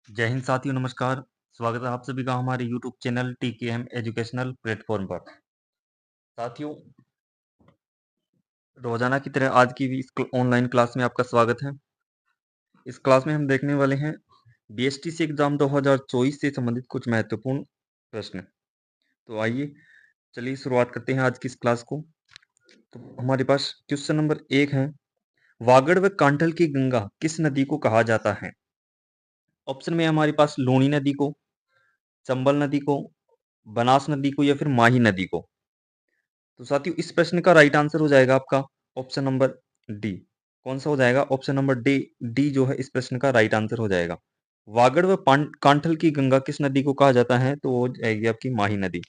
जय हिंद साथियों, नमस्कार। स्वागत है आप सभी का हमारे YouTube channel TKM educational platform पर। साथियों, रोजाना की तरह आज की भी इस ऑनलाइन क्लास में आपका स्वागत है। इस क्लास में हम देखने वाले हैं बीएसटीसी एग्जाम 2024 से संबंधित कुछ महत्वपूर्ण प्रश्न। तो आइए चलिए शुरुआत करते हैं आज की इस क्लास को। तो हमारे पास क्वेश्चन नंबर 1 है, वागड़ व कांठल की गंगा किस नदी को कहा जाता है? ऑप्शन में हमारे पास लूनी नदी को, चंबल नदी को, बनास नदी को या फिर माही नदी को। तो साथियों, इस प्रश्न का राइट आंसर हो जाएगा आपका ऑप्शन नंबर डी। कौन सा हो जाएगा? Option number D. डी जो है इस प्रश्न का राइट आंसर हो जाएगा। वागड़ व कांठल की गंगा किस नदी को कहा जाता है? तो वो हो जाएगी आपकी माही नदी।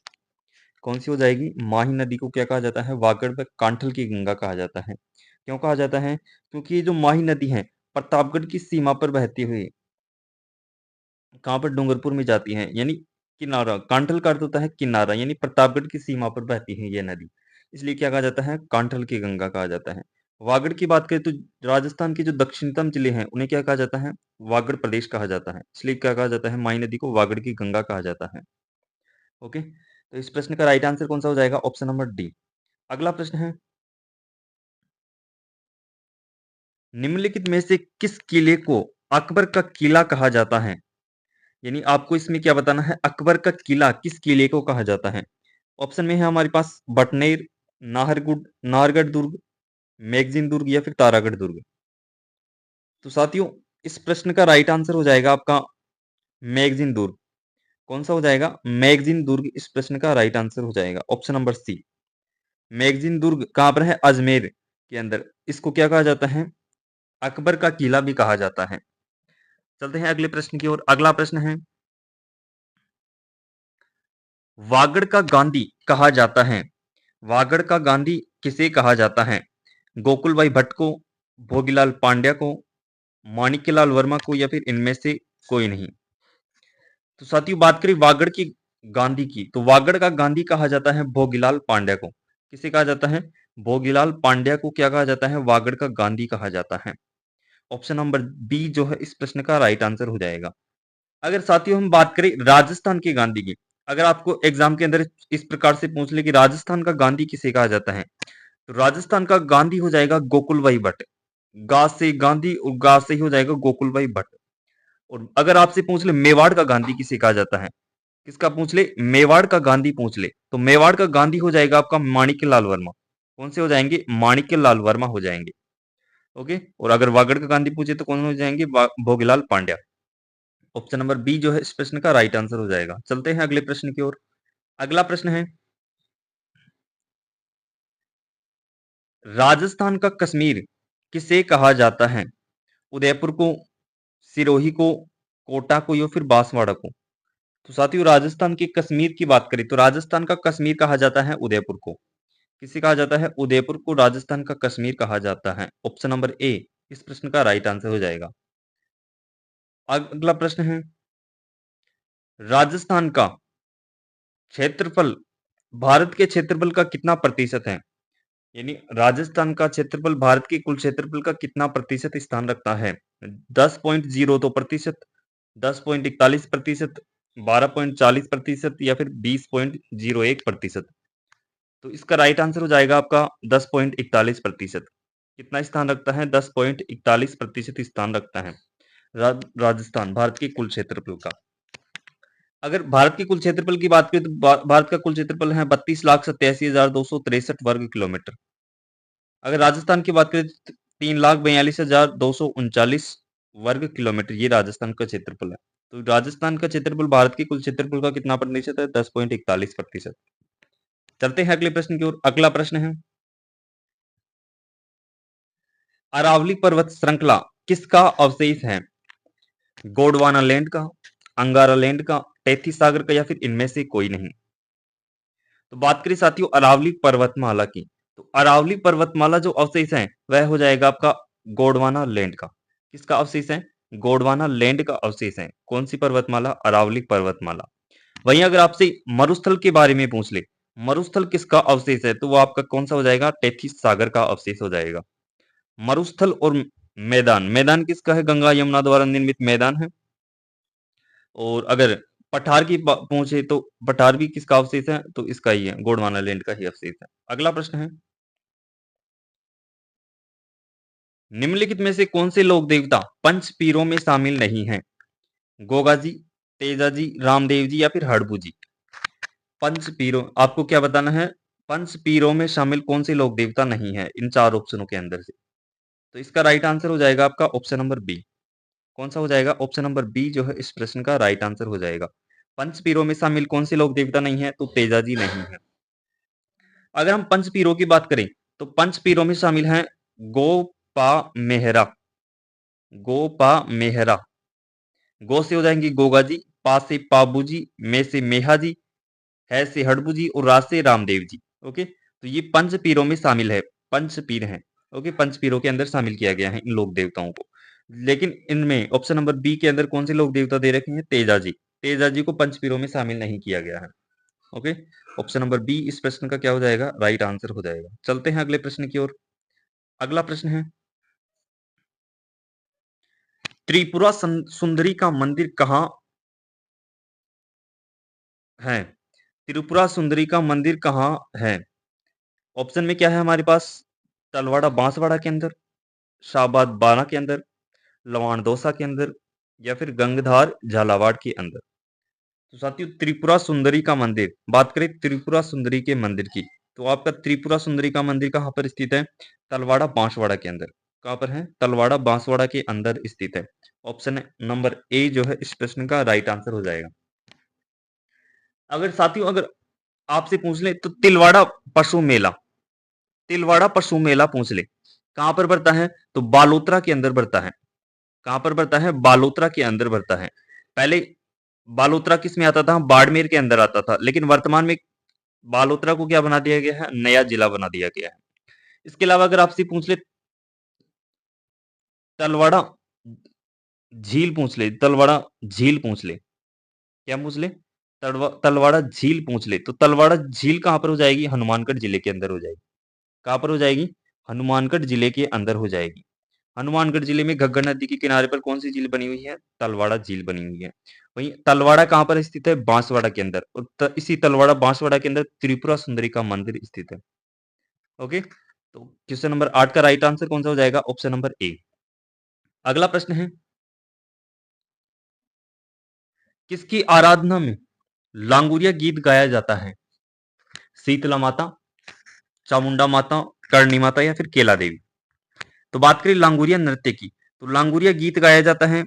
कौन सी हो जाएगी? माही नदी को क्या कहा जाता है? वागड़ व कांठल की गंगा कहा जाता है। क्यों कहा जाता है? क्योंकि ये जो माही नदी है प्रतापगढ़ की सीमा पर बहती हुई कहाँ पर डूंगरपुर में जाती है, यानी किनारा। कांठल का अर्थ होता है किनारा, यानी प्रतापगढ़ की सीमा पर बहती है ये नदी, इसलिए क्या कहा जाता है? कांठल की गंगा कहा जाता है। वागड़ की बात करें तो राजस्थान के जो दक्षिणतम जिले हैं उन्हें क्या कहा जाता है? वागड़ प्रदेश कहा जाता है, इसलिए क्या कहा जाता है? माई नदी को वागड़ की गंगा कहा जाता है। ओके, तो इस प्रश्न का राइट आंसर कौन सा हो जाएगा? Option number D. अगला प्रश्न है, निम्नलिखित में से किस किले को अकबर का किला कहा जाता है? यानी आपको इसमें क्या बताना है? अकबर का किला किस किले को कहा जाता है? ऑप्शन में है हमारे पास बटनेर, नाहरगढ़ दुर्ग, मैगजीन दुर्ग या फिर तारागढ़ दुर्ग। तो साथियों, इस प्रश्न का राइट आंसर हो जाएगा आपका मैगजीन दुर्ग। कौन सा हो जाएगा? मैगजीन दुर्ग इस प्रश्न का राइट आंसर हो जाएगा, ऑप्शन नंबर सी। मैगजीन दुर्ग कहां पर है? अजमेर के अंदर। इसको क्या कहा जाता है? अकबर का किला भी कहा जाता है। चलते हैं अगले प्रश्न की ओर। अगला प्रश्न है, वागड़ का गांधी कहा जाता है? वागड़ का गांधी किसे कहा जाता है? गोकुल भाई भट्ट को, भोगीलाल पांड्या को, माणिक्यलाल वर्मा को या फिर इनमें से कोई नहीं। तो साथियों, बात करें वागड़ की गांधी की, तो वागड़ का गांधी कहा जाता है भोगीलाल पांड्या को। किसे कहा जाता है? भोगीलाल पांड्या को क्या कहा जाता है? वागड़ का गांधी कहा जाता है। ऑप्शन नंबर बी जो है इस प्रश्न का राइट आंसर हो जाएगा। अगर साथियों हम बात करें राजस्थान के गांधी की, अगर आपको एग्जाम के अंदर इस प्रकार से पूछ ले कि राजस्थान का गांधी किसे कहा जाता है, तो राजस्थान का गांधी हो जाएगा गोकुल भाई भट्ट। गा से गांधी और गा से ही हो जाएगा गोकुल भाई भट्ट। और अगर आपसे पूछ ले मेवाड़ का गांधी किसे कहा जाता है, किसका पूछ ले? मेवाड़ का गांधी पूछ ले, तो मेवाड़ का गांधी हो जाएगा आपका माणिक्य लाल वर्मा। कौन से हो जाएंगे? माणिक्य लाल वर्मा हो जाएंगे। ओके, और अगर वागड़ का गांधी पूछे तो कौन हो जाएंगे? Bhogilal Pandya. Option number B जो है इस प्रश्न का राइट आंसर हो जाएगा। चलते हैं अगले प्रश्न की ओर। अगला प्रश्न है, राजस्थान का कश्मीर किसे कहा जाता है? उदयपुर को, सिरोही को, कोटा को या फिर बांसवाड़ा को। तो साथियों, राजस्थान के कश्मीर की बात करें तो राजस्थान का कश्मीर कहा जाता है उदयपुर को। किसे कहा जाता है? उदयपुर को राजस्थान का कश्मीर कहा जाता है। ऑप्शन नंबर ए इस प्रश्न का राइट आंसर हो जाएगा। अगला प्रश्न है, राजस्थान का क्षेत्रफल भारत के क्षेत्रफल का कितना प्रतिशत है? यानी राजस्थान का क्षेत्रफल भारत के कुल क्षेत्रफल का कितना प्रतिशत स्थान रखता है? 10.02%, 10.41%, 12.40% या फिर 20.01%। तो इसका राइट आंसर हो जाएगा आपका 10.41%। कितना स्थान रखता है? 10.41% स्थान रखता है राजस्थान भारत के कुल क्षेत्रफल का। अगर भारत के कुल क्षेत्रफल की बात करें तो भारत का कुल क्षेत्रफल है 32,87,263 वर्ग किलोमीटर। अगर राजस्थान की बात करें तो 3,42,239 वर्ग किलोमीटर ये राजस्थान का क्षेत्रफल है। तो राजस्थान का क्षेत्रफल भारत के कुल क्षेत्रफल का कितना प्रतिशत है? 10.41%। चलते हैं अगले प्रश्न की ओर। अगला प्रश्न है, अरावली पर्वत श्रृंखला किसका अवशेष है? गोंडवाना लैंड का, अंगारा लैंड का, टेथी सागर का या फिर इनमें से कोई नहीं। तो बात करें साथियों अरावली पर्वतमाला की, तो अरावली पर्वतमाला जो अवशेष है वह हो जाएगा आपका गोंडवाना लैंड का। किसका अवशेष है? गोंडवाना लैंड का अवशेष है। कौन सी पर्वतमाला? अरावली पर्वतमाला। वहीं अगर आपसे मरुस्थल के बारे में पूछ ले, मरुस्थल किसका अवशेष है, तो वो आपका कौन सा हो जाएगा? टेथी सागर का अवशेष हो जाएगा। मरुस्थल और मैदान, मैदान किसका है? गंगा यमुना द्वारा निर्मित मैदान है। और अगर पठार की पूछे तो पठार भी किसका अवशेष है, तो इसका ही है, गोंडवाना लैंड का ही अवशेष है। अगला प्रश्न है, निम्नलिखित में से कौन से लोक देवता पंच पीरों में शामिल नहीं हैं? गोगा जी, तेजा जी, रामदेव जी या फिर हड़बू जी? पंच पीरों, आपको क्या बताना है, पंच पीरों में शामिल कौन से लोक देवता नहीं है इन चार ऑप्शनों के अंदर से? तो इसका राइट आंसर हो जाएगा आपका ऑप्शन नंबर बी। कौन सा हो जाएगा? ऑप्शन नंबर बी जो है इस प्रश्न का राइट आंसर हो जाएगा। पंचपीरों में शामिल कौन से लोक देवता नहीं है? तो तेजा जी नहीं है। अगर हम पंचपीरों की बात करें तो पंचपीरों में शामिल हैं गोपा मेहरा, गोपा मेहरा, गो से हो जाएंगी गोगा जी, पा से पाबू जी, मे से मेहा जी, है से हड़बू जी और रा से रामदेव जी। ओके, तो ये पंचपीरों में शामिल है, पंचपीर हैं। ओके, पंचपीरों के अंदर शामिल किया गया है इन लोक देवताओं को। लेकिन इनमें ऑप्शन नंबर बी के अंदर कौन से लोक देवता दे रखे हैं? तेजा जी। तेजा जी को पंचपीरों में शामिल नहीं किया गया है। ओके, ऑप्शन नंबर बी इस प्रश्न का क्या हो जाएगा? राइट आंसर हो जाएगा। चलते हैं अगले प्रश्न की ओर। अगला प्रश्न है, त्रिपुरा सुंदरी का मंदिर कहाँ है? त्रिपुरा सुंदरी का मंदिर कहाँ है? ऑप्शन में क्या है हमारे पास? तलवाड़ा बांसवाड़ा के अंदर, शाहबाद बाना के अंदर, लवाणदोसा के अंदर या फिर गंगधार झालावाड़ के अंदर। तो साथियों, त्रिपुरा सुंदरी का मंदिर, बात करें त्रिपुरा सुंदरी के मंदिर की, तो आपका त्रिपुरा सुंदरी का मंदिर कहाँ पर स्थित है? तलवाड़ा बांसवाड़ा के अंदर। कहाँ पर है? तलवाड़ा बांसवाड़ा के अंदर स्थित है। ऑप्शन नंबर ए जो है इस प्रश्न का राइट आंसर हो जाएगा। अगर साथियों, अगर आपसे पूछ ले तो तिलवाड़ा पशु मेला, तिलवाड़ा पशु मेला पूछ ले, कहां पर बढ़ता है? तो बालोतरा के अंदर बढ़ता है। कहां पर बढ़ता है? बालोतरा के अंदर बढ़ता है। पहले बालोतरा किस में आता था? बाड़मेर के अंदर आता था, लेकिन वर्तमान में बालोतरा को क्या बना दिया गया है? नया जिला बना दिया गया है। इसके अलावा अगर आपसे पूछ ले तलवाड़ा झील पूछ ले, तलवाड़ा झील पूछ ले, क्या पूछ ले? तलवाड़ा झील पूछ ले, तो तलवाड़ा झील कहां पर हो जाएगी? हनुमानगढ़ जिले के अंदर हो जाएगी। कहां पर हो जाएगी? हनुमानगढ़ जिले के अंदर हो जाएगी। हनुमानगढ़ जिले में घग्गर नदी के किनारे पर कौन सी झील बनी हुई है? तलवाड़ा झील बनी हुई है। वहीं तलवाड़ा कहां पर स्थित है? बांसवाड़ा के अंदर। और इसी तलवाड़ा बांसवाड़ा के अंदर त्रिपुरा सुंदरी का मंदिर स्थित है। ओके, तो क्वेश्चन नंबर 8 का राइट आंसर कौन सा हो जाएगा? Option number A. अगला प्रश्न है, किसकी आराधना में लांगुरिया गीत गाया जाता है? शीतला माता, चामुंडा माता, करणी माता या फिर केला देवी? तो बात करें लांगुरिया नृत्य की, तो लांगुरिया गीत गाया जाता है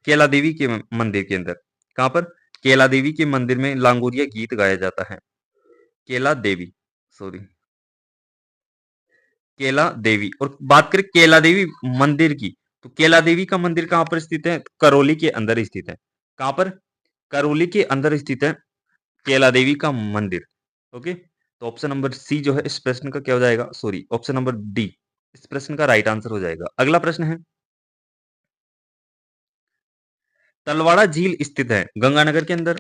केला देवी के मंदिर के अंदर। कहां पर? केला देवी के मंदिर में लांगुरिया गीत गाया जाता है। केला देवी, सॉरी, केला देवी। और बात करें केला देवी मंदिर की, तो केला देवी का मंदिर कहां पर स्थित है? करौली के अंदर स्थित है। कहां पर? करौली के अंदर स्थित है केला देवी का मंदिर। ओके, तो ऑप्शन नंबर सी जो है इस प्रश्न का क्या हो जाएगा? सॉरी, ऑप्शन नंबर डी इस प्रश्न का राइट आंसर हो जाएगा। अगला प्रश्न है, तलवाड़ा झील स्थित है गंगानगर के अंदर,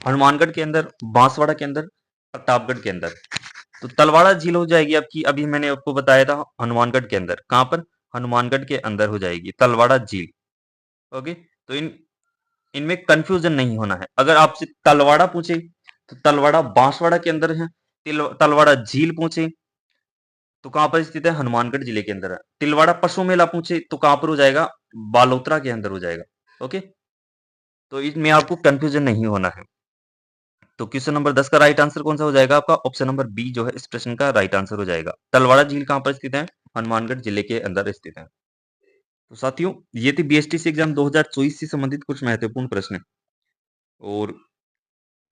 हनुमानगढ़ के अंदर, बांसवाड़ा के अंदर, प्रतापगढ़ के अंदर? तो तलवाड़ा झील हो जाएगी आपकी, अभी मैंने आपको बताया था, हनुमानगढ़ के अंदर। कहां पर? हनुमानगढ़ के अंदर हो जाएगी तलवाड़ा झील। ओके, तो इनमें कंफ्यूजन नहीं होना है। अगर आपसे तलवाड़ा पूछे तो तलवाड़ा बांसवाड़ा के अंदर है। तलवाड़ा झील पूछे तो कहां पर स्थित है? हनुमानगढ़ जिले के अंदर है। तिलवाड़ा पशु मेला पूछे तो कहां पर हो जाएगा? बालोतरा के अंदर हो जाएगा। ओके, तो इसमें आपको कंफ्यूजन नहीं होना है। तो क्वेश्चन नंबर 10 का राइट आंसर कौन सा हो जाएगा आपका? ऑप्शन नंबर बी जो है इस प्रश्न का राइट आंसर हो जाएगा। तलवाड़ा झील कहां पर स्थित है? हनुमानगढ़ जिले के अंदर स्थित है। तो साथियों, ये थी बीएसटीसी एग्जाम 2024 से संबंधित कुछ महत्वपूर्ण प्रश्न। और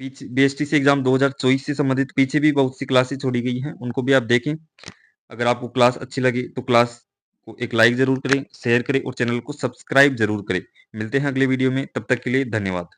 पीछे बीएसटीसी एग्जाम 2024 से संबंधित पीछे भी बहुत सी क्लासेस छोड़ी गई हैं, उनको भी आप देखें। अगर आपको क्लास अच्छी लगे तो क्लास को एक लाइक जरूर करें, शेयर करें और चैनल को सब्सक्राइब जरूर करें। मिलते हैं अगले वीडियो में, तब तक के लिए धन्यवाद।